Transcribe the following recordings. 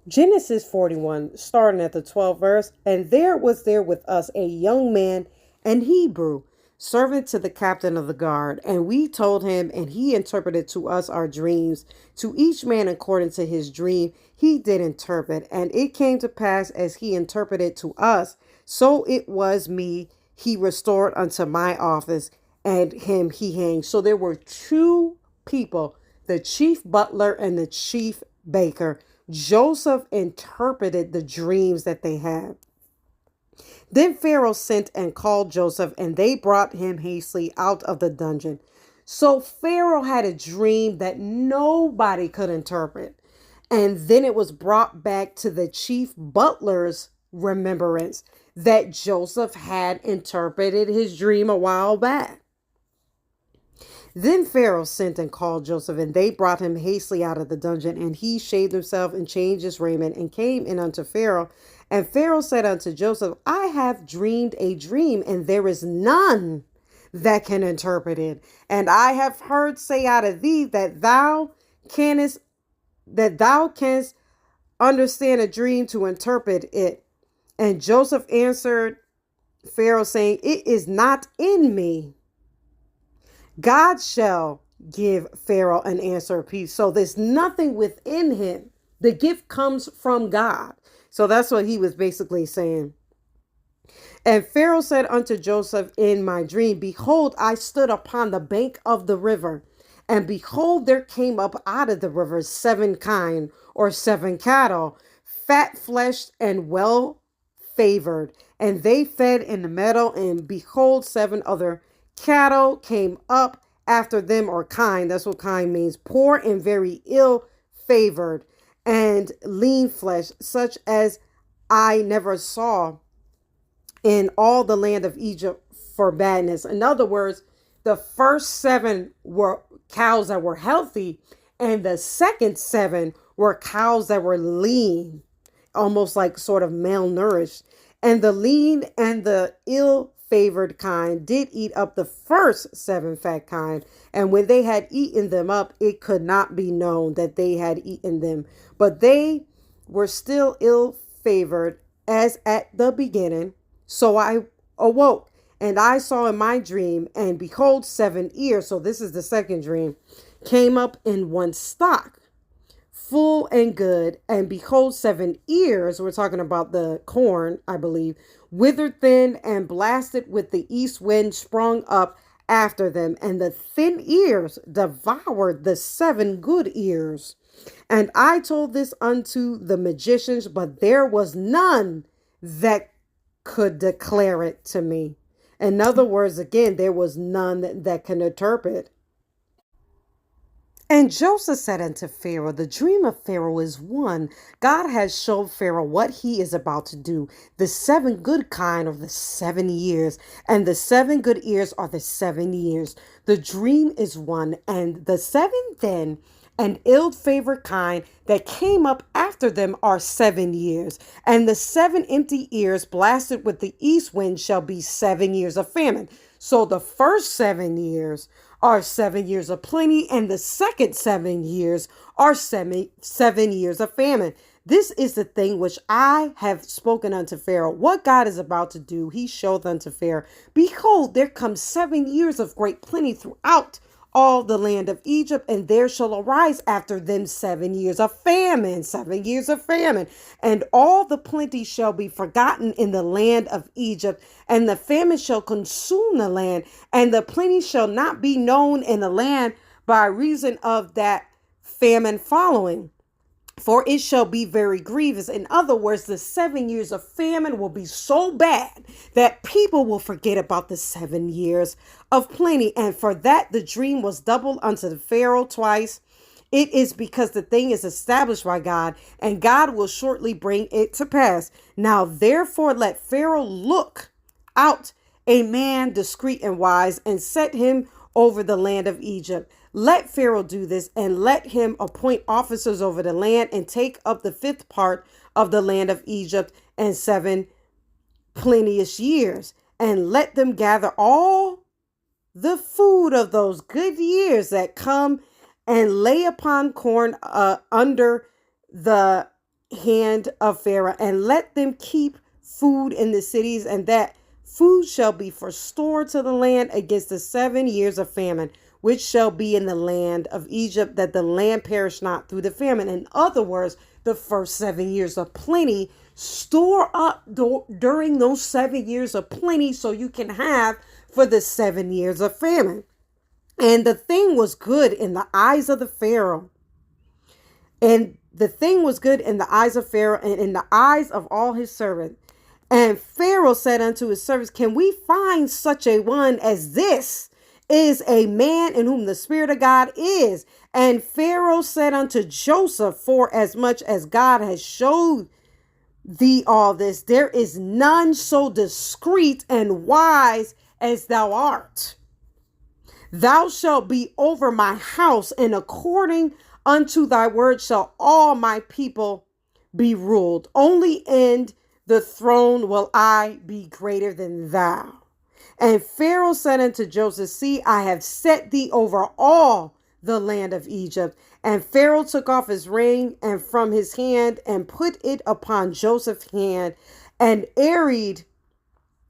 Genesis 41, starting at the 12th verse. And there was there with us a young man, an Hebrew, servant to the captain of the guard. And we told him, and he interpreted to us our dreams. To each man according to his dream, he did interpret. And it came to pass as he interpreted to us, so it was me he restored unto my office, and him he hanged. So there were two people, the chief butler and the chief baker. Joseph interpreted the dreams that they had. Then Pharaoh sent and called Joseph, and they brought him hastily out of the dungeon. So Pharaoh had a dream that nobody could interpret. And then it was brought back to the chief butler's remembrance that Joseph had interpreted his dream a while back. Then Pharaoh sent and called Joseph, and they brought him hastily out of the dungeon. And he shaved himself and changed his raiment and came in unto Pharaoh. And Pharaoh said unto Joseph, I have dreamed a dream, and there is none that can interpret it. And I have heard say out of thee that thou canst understand a dream to interpret it. And Joseph answered Pharaoh, saying, It is not in me. God shall give Pharaoh an answer of peace. So there's nothing within him. The gift comes from God. So that's what he was basically saying. And Pharaoh said unto Joseph in my dream, Behold, I stood upon the bank of the river, and behold, there came up out of the river 7 kine, or 7 cattle, fat fleshed and well favored. And they fed in the meadow, and behold, 7 other cattle came up after them, or kine. That's what kine means. Poor and very ill favored, and lean flesh, such as I never saw in all the land of Egypt for badness. In other words, the first 7 were cows that were healthy, and the second 7 were cows that were lean, almost like sort of malnourished. And the lean and the ill-favored kind did eat up the first 7 fat kind. And when they had eaten them up, it could not be known that they had eaten them. But they were still ill-favored as at the beginning. So I awoke, and I saw in my dream, and behold, 7 ears. So this is the second dream, came up in one stock, full and good, and behold, 7 ears, we're talking about the corn, I believe, withered thin and blasted with the east wind sprung up after them, and the thin ears devoured the 7 good ears. And I told this unto the magicians, but there was none that could declare it to me. In other words, again, there was none that can interpret. And Joseph said unto Pharaoh, The dream of Pharaoh is one. God has showed Pharaoh what he is about to do. The 7 good kind are the 7 years, and the 7 good ears are the 7 years. The dream is one, and the 7 then and ill-favored kind that came up after them are 7 years. And the 7 empty ears blasted with the east wind shall be 7 years of famine. So the first 7 years are 7 years of plenty, and the second 7 years are 7 years of famine. This is the thing which I have spoken unto Pharaoh. What God is about to do, he showed unto Pharaoh. Behold, there come 7 years of great plenty throughout all the land of Egypt, and there shall arise after them 7 years of famine, 7 years of famine, and all the plenty shall be forgotten in the land of Egypt, and the famine shall consume the land, and the plenty shall not be known in the land by reason of that famine following. For it shall be very grievous. In other words, the 7 years of famine will be so bad that people will forget about the 7 years of plenty. And for that, the dream was doubled unto the Pharaoh twice. It is because the thing is established by God, and God will shortly bring it to pass. Now, therefore, let Pharaoh look out a man discreet and wise, and set him over the land of Egypt. Let Pharaoh do this, and let him appoint officers over the land, and take up the 5th part of the land of Egypt and 7 plenteous years, and let them gather all the food of those good years that come, and lay upon corn under the hand of Pharaoh, and let them keep food in the cities, and that food shall be for store to the land against the 7 years of famine, which shall be in the land of Egypt, that the land perish not through the famine. In other words, the first 7 years of plenty, store up during those 7 years of plenty so you can have for the 7 years of famine. And the thing was good in the eyes of the Pharaoh. And the thing was good in the eyes of Pharaoh and in the eyes of all his servants. And Pharaoh said unto his servants, can we find such a one as this? Is a man in whom the Spirit of God is. And Pharaoh said unto Joesph, for as much as God has showed thee all this, there is none so discreet and wise as thou art. Thou shalt be over my house, and according unto thy word shall all my people be ruled. Only in the throne will I be greater than thou. And Pharaoh said unto Joseph, see, I have set thee over all the land of Egypt. And Pharaoh took off his ring and from his hand and put it upon Joseph's hand, and arrayed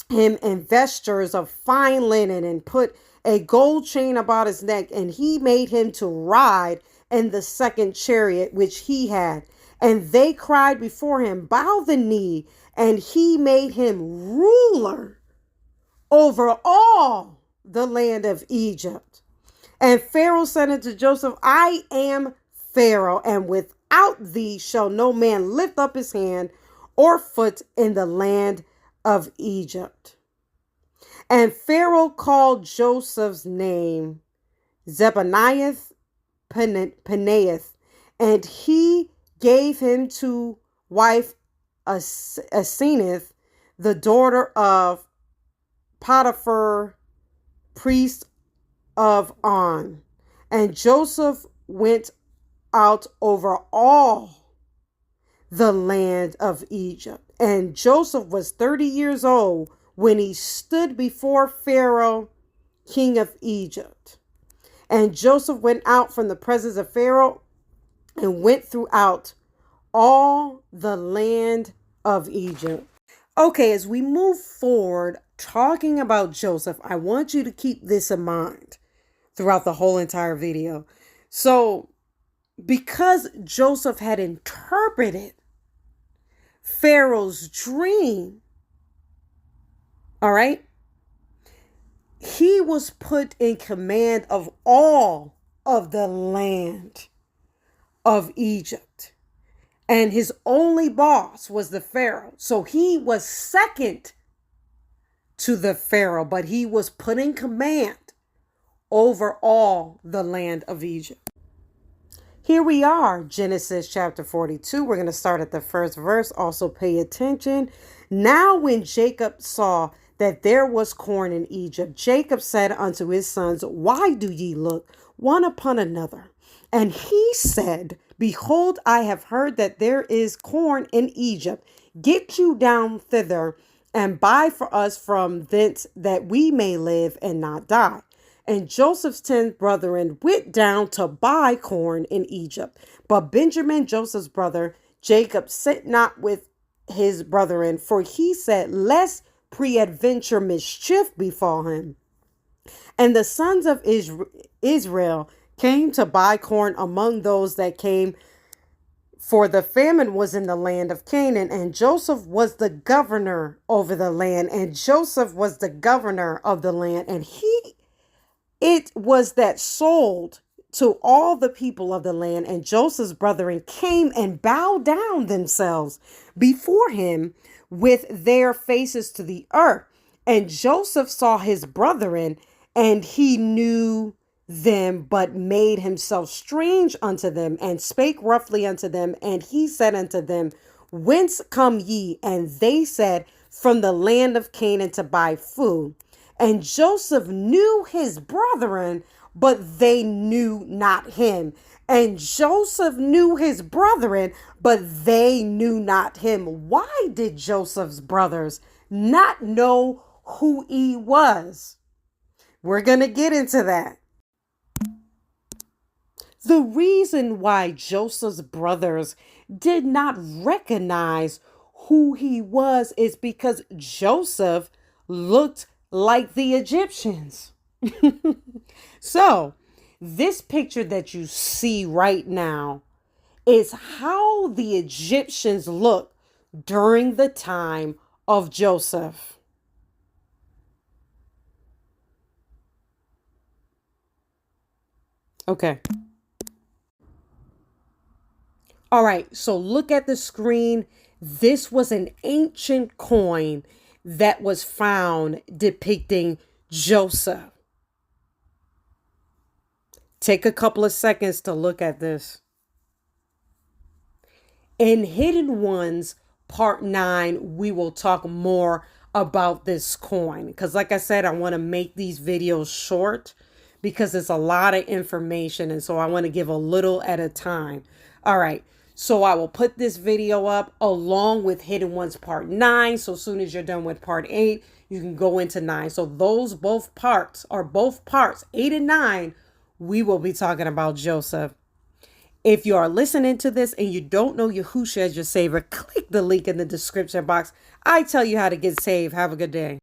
him in vestures of fine linen, and put a gold chain about his neck, and he made him to ride in the second chariot which he had. And they cried before him, bow the knee, and he made him ruler over all the land of Egypt. And Pharaoh said unto Joseph, I am Pharaoh, and without thee shall no man lift up his hand or foot in the land of Egypt. And Pharaoh called Joseph's name Zebaniah Paneath, and he gave him to wife Aseneth, the daughter of Potiphar, priest of On. And Joesph went out over all the land of Egypt. And Joesph was 30 years old when he stood before Pharaoh, king of Egypt. And Joesph went out from the presence of Pharaoh and went throughout all the land of Egypt. Okay, as we move forward talking about Joesph, I want you to keep this in mind throughout the whole entire video. So, because Joesph had interpreted Pharaoh's dream, all right, he was put in command of all of the land of Egypt. And his only boss was the Pharaoh. So he was second to the Pharaoh, but he was put in command over all the land of Egypt. Here we are, Genesis chapter 42. We're going to start at the first verse. Also pay attention. Now when Jacob saw that there was corn in Egypt, Jacob said unto his sons, why do ye look one upon another? And he said, behold, I have heard that there is corn in Egypt. Get you down thither and buy for us from thence, that we may live and not die. And Joseph's 10 brethren went down to buy corn in Egypt. But Benjamin, Joseph's brother, Jacob, sent not with his brethren, for he said, lest peradventure mischief befall him. And the sons of Israel came to buy corn among those that came, for the famine was in the land of Canaan, and Joesph was the governor over the land, and Joesph was the governor of the land, and it was that sold to all the people of the land. And Joseph's brethren came and bowed down themselves before him with their faces to the earth. And Joesph saw his brethren, and he knew them, but made himself strange unto them, and spake roughly unto them. And he said unto them, whence come ye? And they said, from the land of Canaan, to buy food. And Joesph knew his brethren, but they knew not him. And Joesph knew his brethren, but they knew not him. Why did Joseph's brothers not know who he was? We're going to get into that. The reason why Joseph's brothers did not recognize who he was is because Joseph looked like the Egyptians. So, this picture that you see right now is how the Egyptians looked during the time of Joesph. Okay. All right, so look at the screen. This was an ancient coin that was found depicting Joesph. Take a couple of seconds to look at this. In Hidden Ones, Part 9, we will talk more about this coin. Because like I said, I want to make these videos short because it's a lot of information. And so I want to give a little at a time. All right. So I will put this video up along with Hidden Ones Part 9. So as soon as you're done with Part 8, you can go into 9. So those both parts, 8 and 9, we will be talking about Joesph. If you are listening to this and you don't know Yahushua as your Savior, click the link in the description box. I tell you how to get saved. Have a good day.